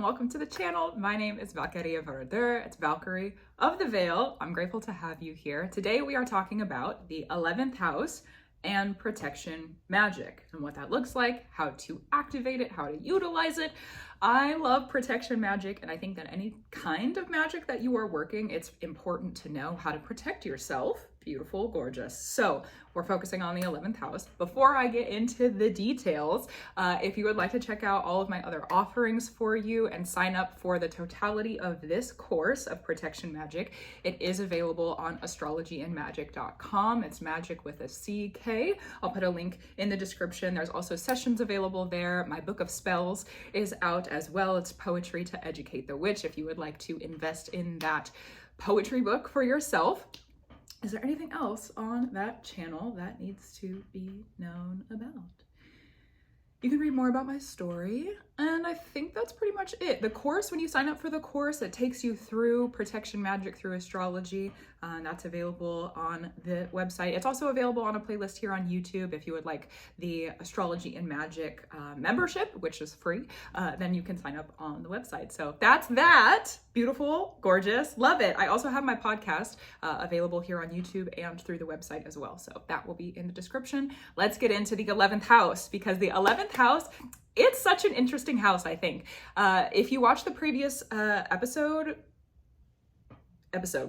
Welcome to the channel. My name is Valkyrie Vardeur. It's Valkyrie of the Veil. I'm grateful to have you here. Today we are talking about the 11th house and protection magic and what that looks like, how to activate it, how to utilize it. I love protection magic, and I think that any kind of magic that you are working, it's important to know how to protect yourself. Beautiful, gorgeous. So we're focusing on the 11th house. Before I get into the details, if you would like to check out all of my other offerings for you and sign up for the totality of this course of Protection Magick, it is available on astrologyandmagic.com. It's magic with a CK. I'll put a link in the description. There's also sessions available there. My book of spells is out as well. It's Poetry to Educate the Witch if you would like to invest in that poetry book for yourself. Is there anything else on that channel that needs to be known about? You can read more about my story, and I think that's pretty much it. The course, when you sign up for the course, it takes you through Protection Magick through astrology, and that's available on the website. It's also available on a playlist here on YouTube. If you would like the Astrology and Magic membership, which is free, then you can sign up on the website. So that's that. Beautiful, gorgeous, love it. I also have my podcast available here on YouTube and through the website as well. So that will be in the description. Let's get into the 11th house, because the 11th house, it's such an interesting house, I think. If you watch the previous episode,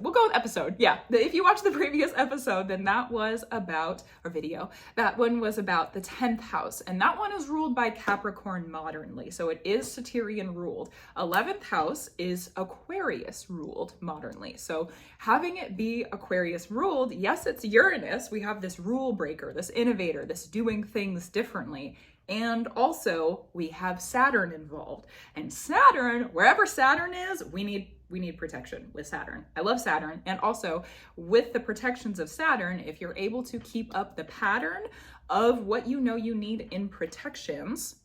we'll go with episode. Yeah, if you watch the previous episode, then that was about, or video, that one was about the 10th house, and that one is ruled by Capricorn modernly, so it is Saturnian ruled. 11th house is Aquarius ruled modernly, so having it be Aquarius ruled, yes, it's Uranus. We have this rule breaker, this innovator, this doing things differently. And also we have Saturn involved, and Saturn, wherever Saturn is, we need protection with Saturn. I love Saturn. And also with the protections of Saturn, if you're able to keep up the pattern of what you know you need in protections,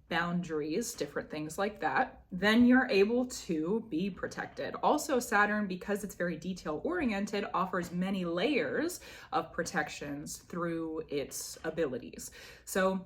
boundaries, different things like that, then you're able to be protected. Also, Saturn, because it's very detail oriented, offers many layers of protections through its abilities. So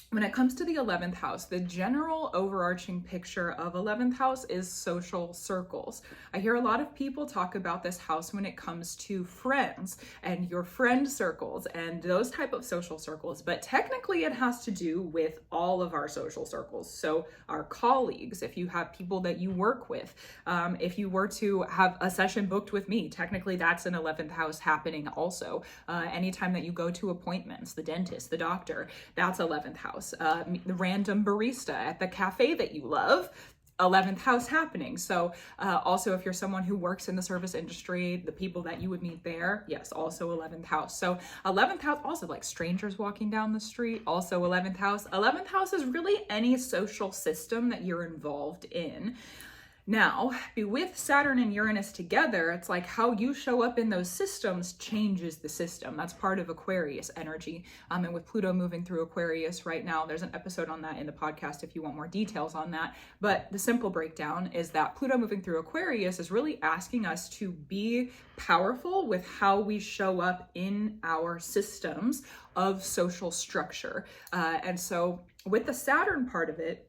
when it comes to the 11th house, the general overarching picture of 11th house is social circles. I hear a lot of people talk about this house when it comes to friends and your friend circles and those type of social circles, but technically it has to do with all of our social circles. So our colleagues, if you have people that you work with, if you were to have a session booked with me, technically that's an 11th house happening also. Anytime that you go to appointments, the dentist, the doctor, that's 11th house. The random barista at the cafe that you love, 11th house happening. So also if you're someone who works in the service industry, the people that you would meet there, yes, also 11th house. So 11th house, also like strangers walking down the street, also 11th house. 11th house is really any social system that you're involved in. Now, with Saturn and Uranus together, it's like how you show up in those systems changes the system. That's part of Aquarius energy. And with Pluto moving through Aquarius right now, there's an episode on that in the podcast if you want more details on that. But the simple breakdown is that Pluto moving through Aquarius is really asking us to be powerful with how we show up in our systems of social structure. And so with the Saturn part of it,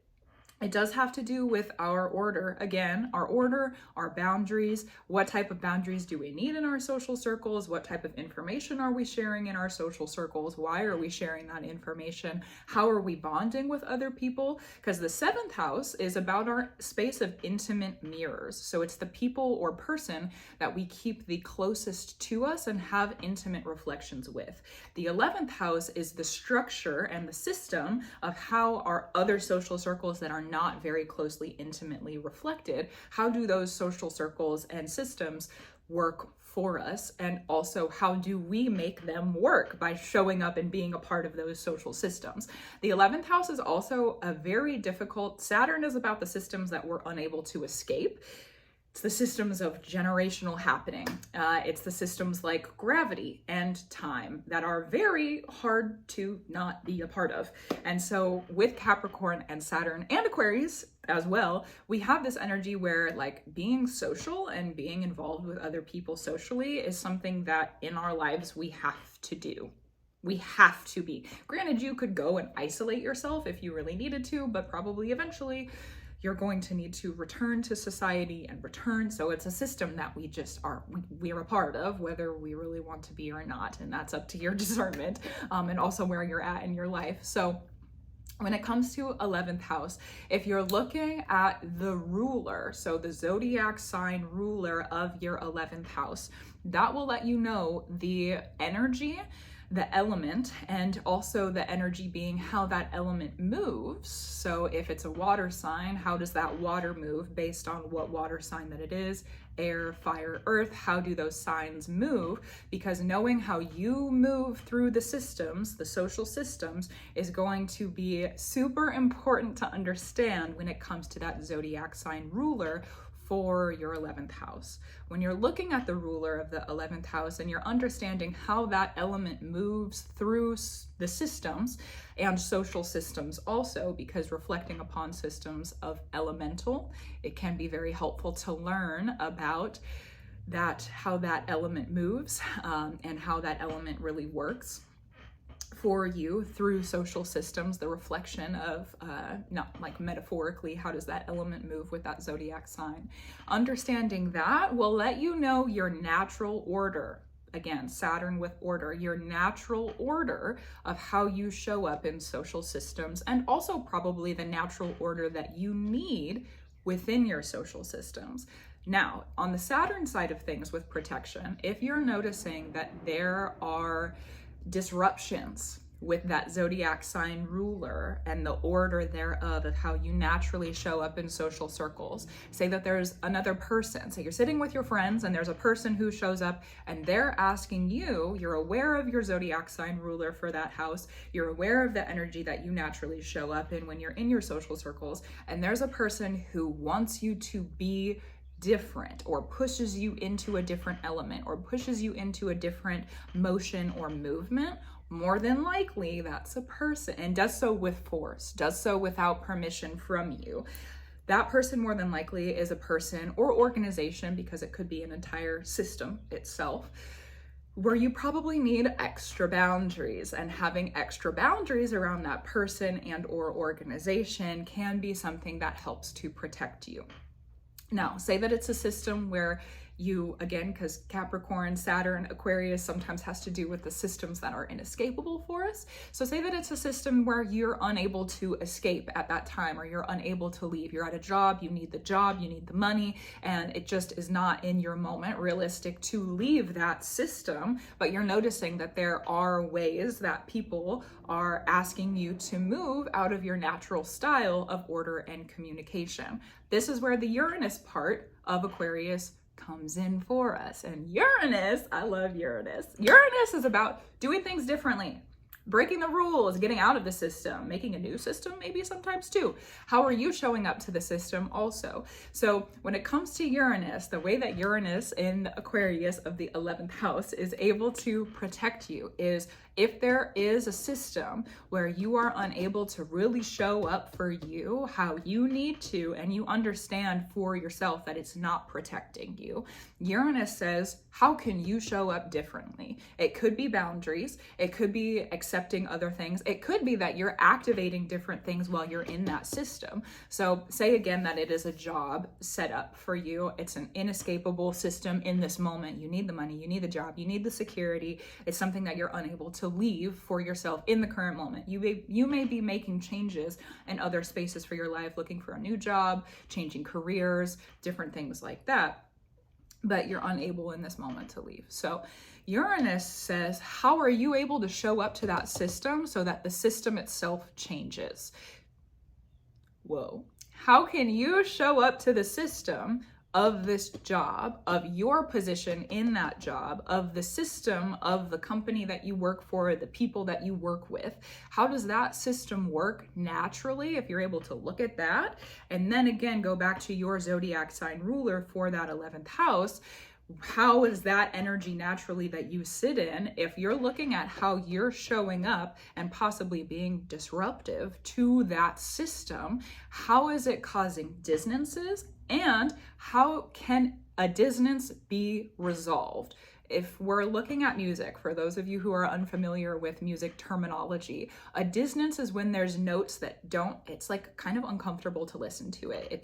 it does have to do with our order. Again, our order, our boundaries. What type of boundaries do we need in our social circles? What type of information are we sharing in our social circles? Why are we sharing that information? How are we bonding with other people? Because the 7th house is about our space of intimate mirrors. So it's the people or person that we keep the closest to us and have intimate reflections with. The 11th house is the structure and the system of how our other social circles that are not very closely intimately reflected, how do those social circles and systems work for us, and also how do we make them work by showing up and being a part of those social systems. The 11th house is also a very difficult, Saturn is about the systems that we're unable to escape. It's the systems of generational happening. It's the systems like gravity and time that are very hard to not be a part of. And so with Capricorn and Saturn and Aquarius as well, we have this energy where like being social and being involved with other people socially is something that in our lives we have to do. We have to be. Granted, you could go and isolate yourself if you really needed to, but probably eventually you're going to need to return to society and return. So it's a system that we're a part of, whether we really want to be or not. And that's up to your discernment, and also where you're at in your life. So when it comes to 11th house, if you're looking at the ruler, so the zodiac sign ruler of your 11th house, that will let you know the energy, the element, and also the energy being how that element moves. So if it's a water sign, how does that water move based on what water sign that it is? Air, fire, earth, how do those signs move? Because knowing how you move through the systems, the social systems, is going to be super important to understand when it comes to that zodiac sign ruler for your 11th house. When you're looking at the ruler of the 11th house and you're understanding how that element moves through the systems and social systems also, because reflecting upon systems of elemental, it can be very helpful to learn about that, how that element moves, and how that element really works for you through social systems, the reflection of, not like metaphorically, how does that element move with that zodiac sign? Understanding that will let you know your natural order. Again, Saturn with order, your natural order of how you show up in social systems, and also probably the natural order that you need within your social systems. Now, on the Saturn side of things with protection, if you're noticing that there are disruptions with that zodiac sign ruler and the order thereof of how you naturally show up in social circles. Say that there's another person, say you're sitting with your friends and there's a person who shows up and they're asking you, you're aware of your zodiac sign ruler for that house, you're aware of the energy that you naturally show up in when you're in your social circles, and there's a person who wants you to be different or pushes you into a different element or pushes you into a different motion or movement, more than likely that's a person, and does so with force, does so without permission from you. That person more than likely is a person or organization, because it could be an entire system itself, where you probably need extra boundaries, and having extra boundaries around that person and or organization can be something that helps to protect you. Now, say that it's a system where you, again, because Capricorn, Saturn, Aquarius sometimes has to do with the systems that are inescapable for us. So say that it's a system where you're unable to escape at that time, or you're unable to leave. You're at a job, you need the money, and it just is not in your moment realistic to leave that system. But you're noticing that there are ways that people are asking you to move out of your natural style of order and communication. This is where the Uranus part of Aquarius comes in for us. And Uranus, I love Uranus. Uranus is about doing things differently, breaking the rules, getting out of the system, making a new system maybe sometimes too. How are you showing up to the system also? So when it comes to Uranus, the way that Uranus in Aquarius of the 11th house is able to protect you is if there is a system where you are unable to really show up for you how you need to, and you understand for yourself that it's not protecting you, Uranus says, how can you show up differently? It could be boundaries, it could be accepting other things, it could be that you're activating different things while you're in that system. So say again that it is a job set up for you, it's an inescapable system in this moment. You need the money, you need the job, you need the security. It's something that you're unable to leave for yourself in the current moment. You may be making changes in other spaces for your life, looking for a new job, changing careers, different things like that, but you're unable in this moment to leave. So Uranus says, how are you able to show up to that system so that the system itself changes? Whoa. How can you show up to the system of this job, of your position in that job, of the system of the company that you work for, the people that you work with? How does that system work naturally if you're able to look at that? And then again, go back to your zodiac sign ruler for that 11th house. How is that energy naturally that you sit in? If you're looking at how you're showing up and possibly being disruptive to that system, how is it causing dissonances? And how can a dissonance be resolved? if we're looking at music, for those of you who are unfamiliar with music terminology, a dissonance is when there's notes that don't, it's like kind of uncomfortable to listen to it.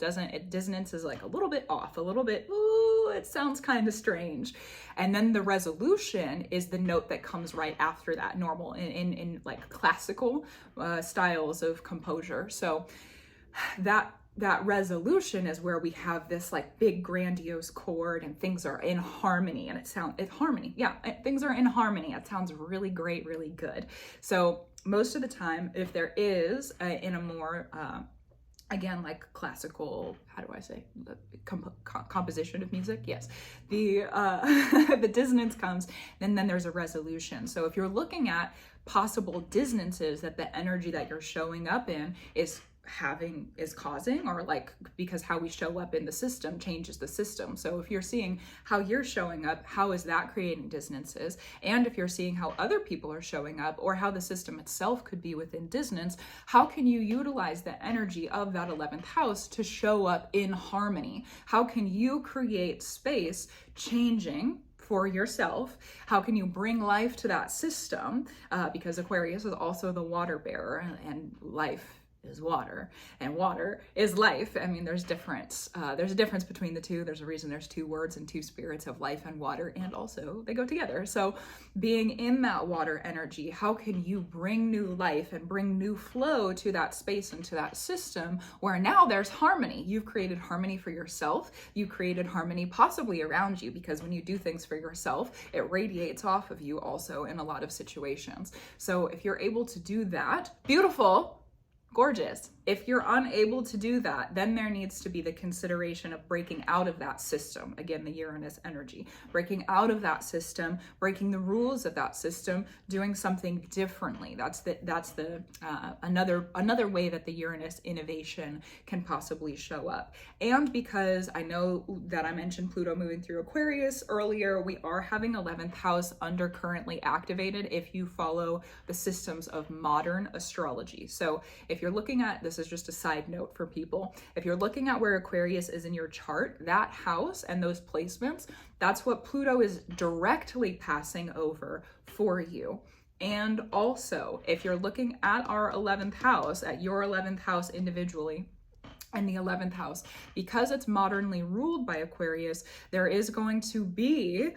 Dissonance is like a little bit off, a little bit, ooh, it sounds kind of strange. And then the resolution is the note that comes right after that, normal in like classical styles of composure. So that resolution is where we have this like big grandiose chord and things are in harmony, and things are in harmony. It sounds really great, really good. So most of the time, if there is in a more again, like classical, how do I say, composition of music? Yes, the the dissonance comes, and then there's a resolution. So if you're looking at possible dissonances that the energy that you're showing up in is causing, or like, because how we show up in the system changes the system. So if you're seeing how you're showing up, how is that creating dissonances? And if you're seeing how other people are showing up, or how the system itself could be within dissonance, how can you utilize the energy of that 11th house to show up in harmony? How can you create space changing for yourself? How can you bring life to that system? Because Aquarius is also the water bearer, and life is water, and water is life. I mean, there's a difference between the two. There's a reason there's two words and two spirits of life and water, and also they go together. So being in that water energy, how can you bring new life and bring new flow to that space and to that system where now there's harmony? You've created harmony for yourself. You created harmony possibly around you, because when you do things for yourself, it radiates off of you also in a lot of situations. So if you're able to do that, beautiful, gorgeous. If you're unable to do that, then there needs to be the consideration of breaking out of that system. Again, the Uranus energy, breaking out of that system, breaking the rules of that system, doing something differently. That's another way that the Uranus innovation can possibly show up. And because I know that I mentioned Pluto moving through Aquarius earlier, we are having 11th house under currently activated if you follow the systems of modern astrology. So if you're looking at, this is just a side note for people, if you're looking at where Aquarius is in your chart, that house and those placements, that's what Pluto is directly passing over for you. And also, if you're looking at our 11th house, at your 11th house individually, and the 11th house, because it's modernly ruled by Aquarius, there is going to be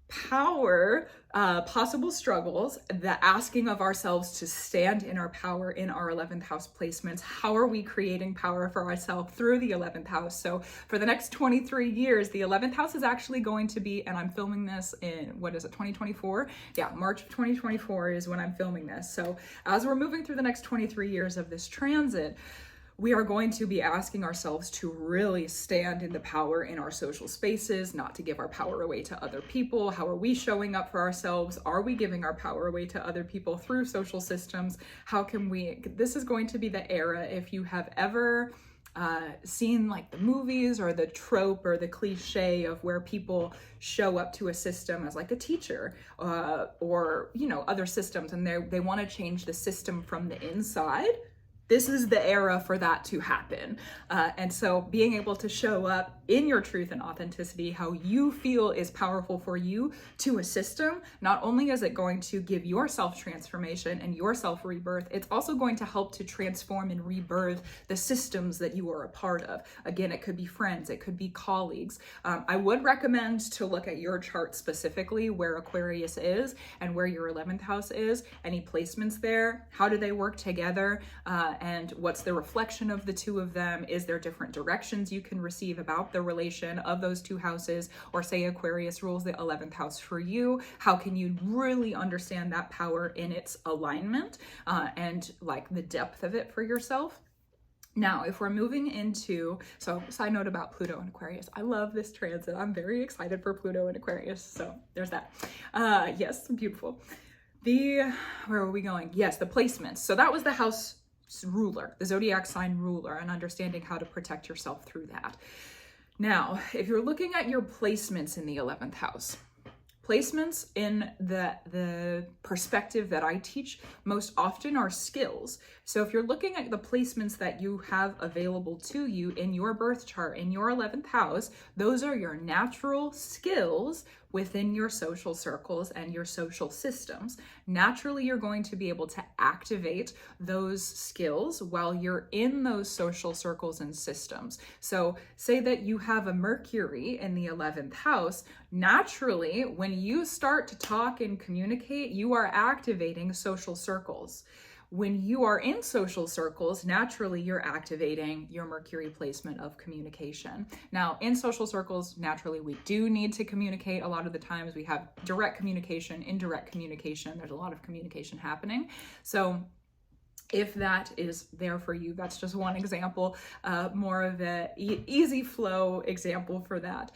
power, possible struggles, the asking of ourselves to stand in our power in our 11th house placements. How are we creating power for ourselves through the 11th house? So for the next 23 years, the 11th house is actually going to be, and I'm filming this in, 2024? Yeah, March of 2024 is when I'm filming this. So as we're moving through the next 23 years of this transit, we are going to be asking ourselves to really stand in the power in our social spaces, not to give our power away to other people. How are we showing up for ourselves? Are we giving our power away to other people through social systems? How can we, this is going to be the era, if you have ever seen like the movies or the trope or the cliche of where people show up to a system as like a teacher or, other systems, and they want to change the system from the inside. This is the era for that to happen. And so being able to show up in your truth and authenticity, how you feel is powerful for you to a system, not only is it going to give your self-transformation and your self-rebirth, it's also going to help to transform and rebirth the systems that you are a part of. Again, it could be friends, it could be colleagues. I would recommend to look at your chart specifically, where Aquarius is and where your 11th house is, any placements there, how do they work together? And what's the reflection of the two of them? Is there different directions you can receive about the relation of those two houses? Or say Aquarius rules the 11th house for you, how can you really understand that power in its alignment and like the depth of it for yourself? Now, if we're moving into, so side note about Pluto and Aquarius, I love this transit. I'm very excited for Pluto and Aquarius. So there's that. Yes, beautiful. Where are we going? Yes, the placements. So that was the house ruler, the zodiac sign ruler, and understanding how to protect yourself through that. Now, if you're looking at your placements in the 11th house, placements in the perspective that I teach most often are skills. So if you're looking at the placements that you have available to you in your birth chart, in your 11th house, those are your natural skills within your social circles and your social systems, naturally you're going to be able to activate those skills while you're in those social circles and systems. So say that you have a Mercury in the 11th house, naturally when you start to talk and communicate, you are activating social circles. When you are in social circles, naturally you're activating your Mercury placement of communication. Now, in social circles, naturally we do need to communicate. A lot of the times we have direct communication, indirect communication. There's a lot of communication happening. So if that is there for you, that's just one example, more of an easy flow example for that.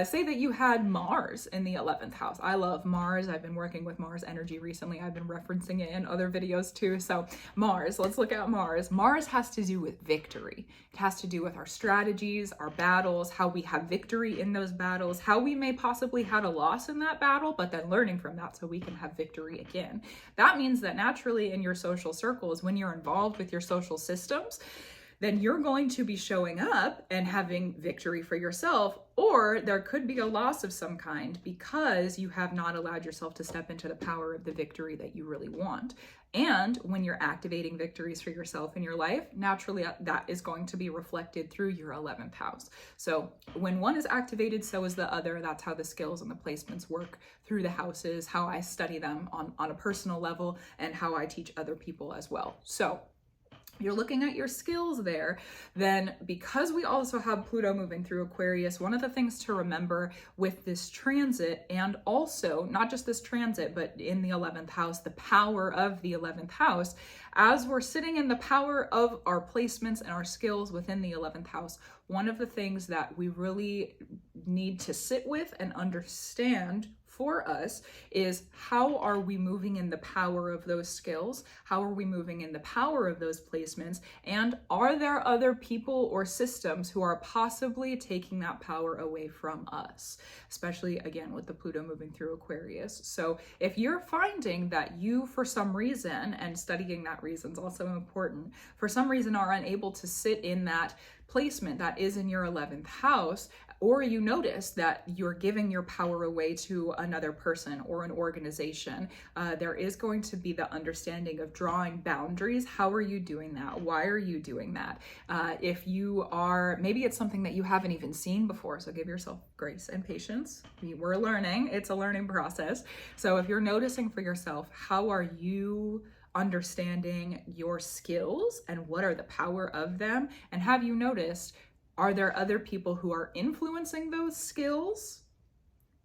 Say that you had Mars in the 11th house. I love Mars. I've been working with Mars energy recently. I've been referencing it in other videos too. So Mars, let's look at Mars. Mars has to do with victory. It has to do with our strategies, our battles, how we have victory in those battles, how we may possibly had a loss in that battle, but then learning from that so we can have victory again. That means that naturally in your social circles, when you're involved with your social systems, then you're going to be showing up and having victory for yourself, or there could be a loss of some kind because you have not allowed yourself to step into the power of the victory that you really want. And when you're activating victories for yourself in your life, naturally that is going to be reflected through your 11th house. So when one is activated, so is the other. That's how the skills and the placements work through the houses, how I study them on a personal level, and how I teach other people as well. So you're looking at your skills there, then because we also have Pluto moving through Aquarius, one of the things to remember with this transit, and also not just this transit, but in the 11th house, the power of the 11th house, as we're sitting in the power of our placements and our skills within the 11th house, one of the things that we really need to sit with and understand for us is how are we moving in the power of those skills? How are we moving in the power of those placements? And are there other people or systems who are possibly taking that power away from us? Especially again with the Pluto moving through Aquarius. So if you're finding that you, for some reason, and studying that reason is also important, for some reason are unable to sit in that placement that is in your 11th house, or you notice that you're giving your power away to another person or an organization, there is going to be the understanding of drawing boundaries. How are you doing that? Why are you doing that? If you are, maybe it's something that you haven't even seen before, so give yourself grace and patience. We're learning, it's a learning process. So if you're noticing for yourself, how are you understanding your skills and what are the power of them? And have you noticed, are there other people who are influencing those skills?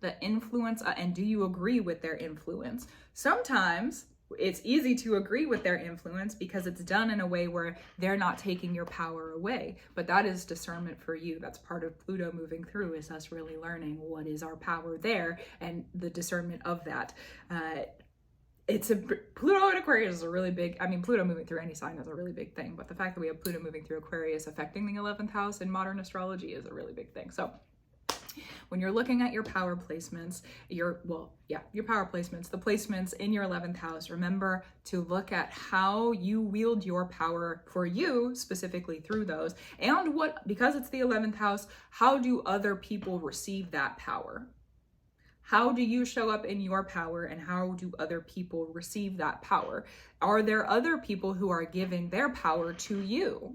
The influence, and do you agree with their influence? Sometimes it's easy to agree with their influence because it's done in a way where they're not taking your power away. But that is discernment for you. That's part of Pluto moving through, is us really learning what is our power there and the discernment of that. Pluto and Aquarius is a really big, Pluto moving through any sign is a really big thing, but the fact that we have Pluto moving through Aquarius affecting the 11th house in modern astrology is a really big thing. So when you're looking at your power placements, your power placements, the placements in your 11th house, remember to look at how you wield your power for you, specifically through those, and because it's the 11th house, how do other people receive that power? How do you show up in your power, and how do other people receive that power? Are there other people who are giving their power to you?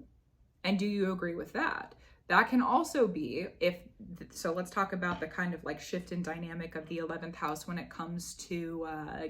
And do you agree with that? That can also be, so let's talk about the kind of like shift in dynamic of the 11th house when it comes to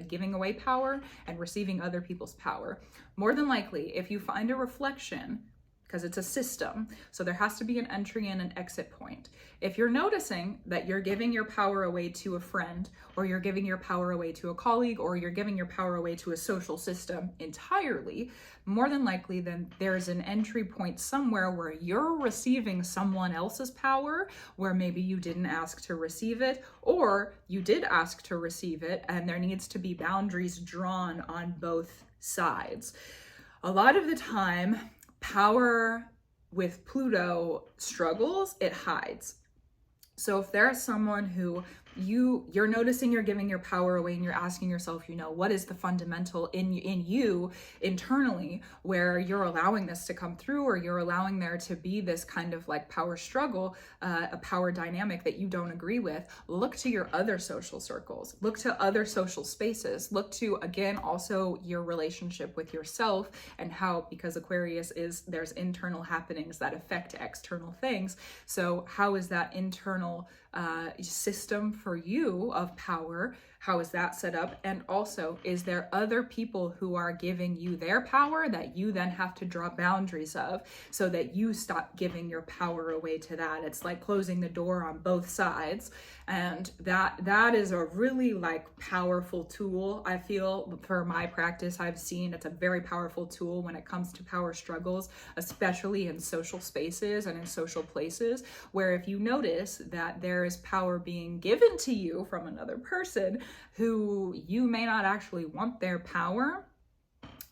giving away power and receiving other people's power. More than likely, if you find a reflection, because it's a system, so there has to be an entry and an exit point. If you're noticing that you're giving your power away to a friend, or you're giving your power away to a colleague, or you're giving your power away to a social system entirely, more than likely then there's an entry point somewhere where you're receiving someone else's power, where maybe you didn't ask to receive it, or you did ask to receive it, and there needs to be boundaries drawn on both sides. A lot of the time, power with Pluto struggles, it hides. So if there's someone who you're noticing you're giving your power away, and you're asking yourself, you know, what is the fundamental in you internally where you're allowing this to come through, or you're allowing there to be this kind of like power struggle, a power dynamic that you don't agree with. Look to your other social circles, look to other social spaces, look to, again, also your relationship with yourself, and how, because Aquarius is, there's internal happenings that affect external things. So how is that internal system for you of power? How is that set up? And also, is there other people who are giving you their power that you then have to draw boundaries of, so that you stop giving your power away to that? It's like closing the door on both sides. And that is a really like powerful tool. I feel for my practice, I've seen it's a very powerful tool when it comes to power struggles, especially in social spaces and in social places, where if you notice that there is power being given to you from another person who you may not actually want their power,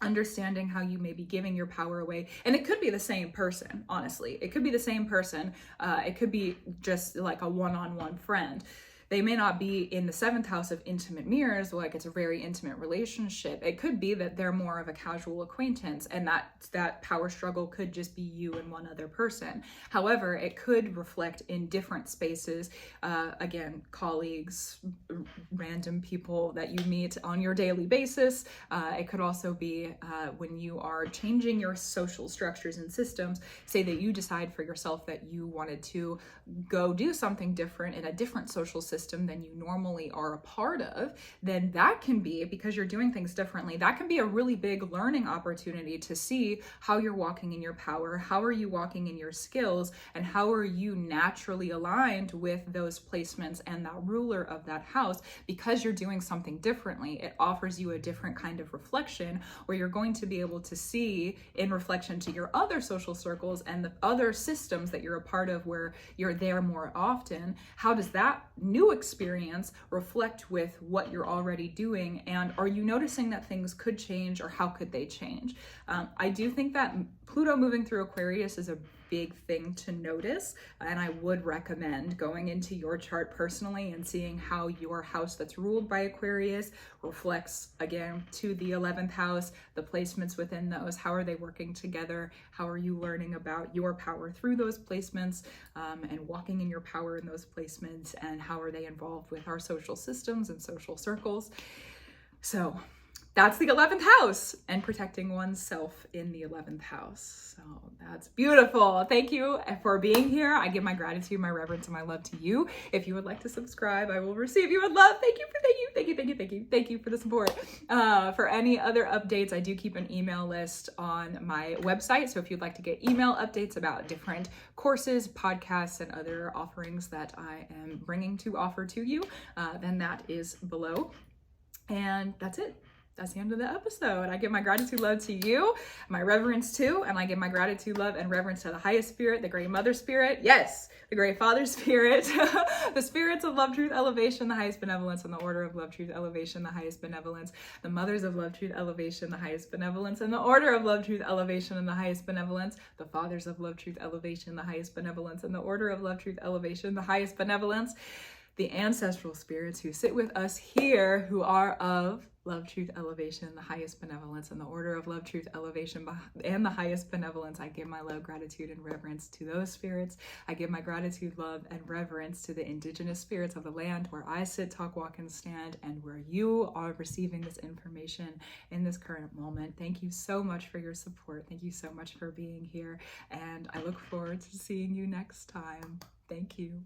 understanding how you may be giving your power away. And it could be the same person, honestly. It could be the same person. It could be just like a one-on-one friend. They may not be in the 7th house of intimate mirrors, like it's a very intimate relationship. It could be that they're more of a casual acquaintance, and that power struggle could just be you and one other person. However, it could reflect in different spaces, again, colleagues, random people that you meet on your daily basis. It could also be when you are changing your social structures and systems. Say that you decide for yourself that you wanted to go do something different in a different social system than you normally are a part of, then that can be, because you're doing things differently, that can be a really big learning opportunity to see how you're walking in your power, how are you walking in your skills, and how are you naturally aligned with those placements and that ruler of that house. Because you're doing something differently, it offers you a different kind of reflection, where you're going to be able to see in reflection to your other social circles and the other systems that you're a part of where you're there more often. How does that new experience reflect with what you're already doing? And are you noticing that things could change, or how could they change? I do think that Pluto moving through Aquarius is a big thing to notice, and I would recommend going into your chart personally and seeing how your house that's ruled by Aquarius reflects, again, to the 11th house, the placements within those. How are they working together? How are you learning about your power through those placements, and walking in your power in those placements, and how are they involved with our social systems and social circles? So that's the 11th house, and protecting oneself in the 11th house. So that's beautiful. Thank you for being here. I give my gratitude, my reverence, and my love to you. If you would like to subscribe, I will receive you with love. Thank you for the support. For any other updates, I do keep an email list on my website. So if you'd like to get email updates about different courses, podcasts, and other offerings that I am bringing to offer to you, then that is below. And that's it. That's the end of the episode. I give my gratitude, love to you, my reverence too, and I give my gratitude, love, and reverence to the highest spirit, the Great Mother Spirit, yes, the Great Father Spirit, the spirits of love, truth, elevation, the highest benevolence, and the order of love, truth, elevation, the highest benevolence, the mothers of love, truth, elevation, the highest benevolence, and the order of love, truth, elevation, and the highest benevolence, the fathers of love, truth, elevation, the highest benevolence, and the order of love, truth, elevation, the highest benevolence, the ancestral spirits who sit with us here, who are of love, truth, elevation, the highest benevolence, and the order of love, truth, elevation, and the highest benevolence. I give my love, gratitude, and reverence to those spirits. I give my gratitude, love, and reverence to the indigenous spirits of the land where I sit, talk, walk, and stand, and where you are receiving this information in this current moment. Thank you so much for your support. Thank you so much for being here, and I look forward to seeing you next time. Thank you.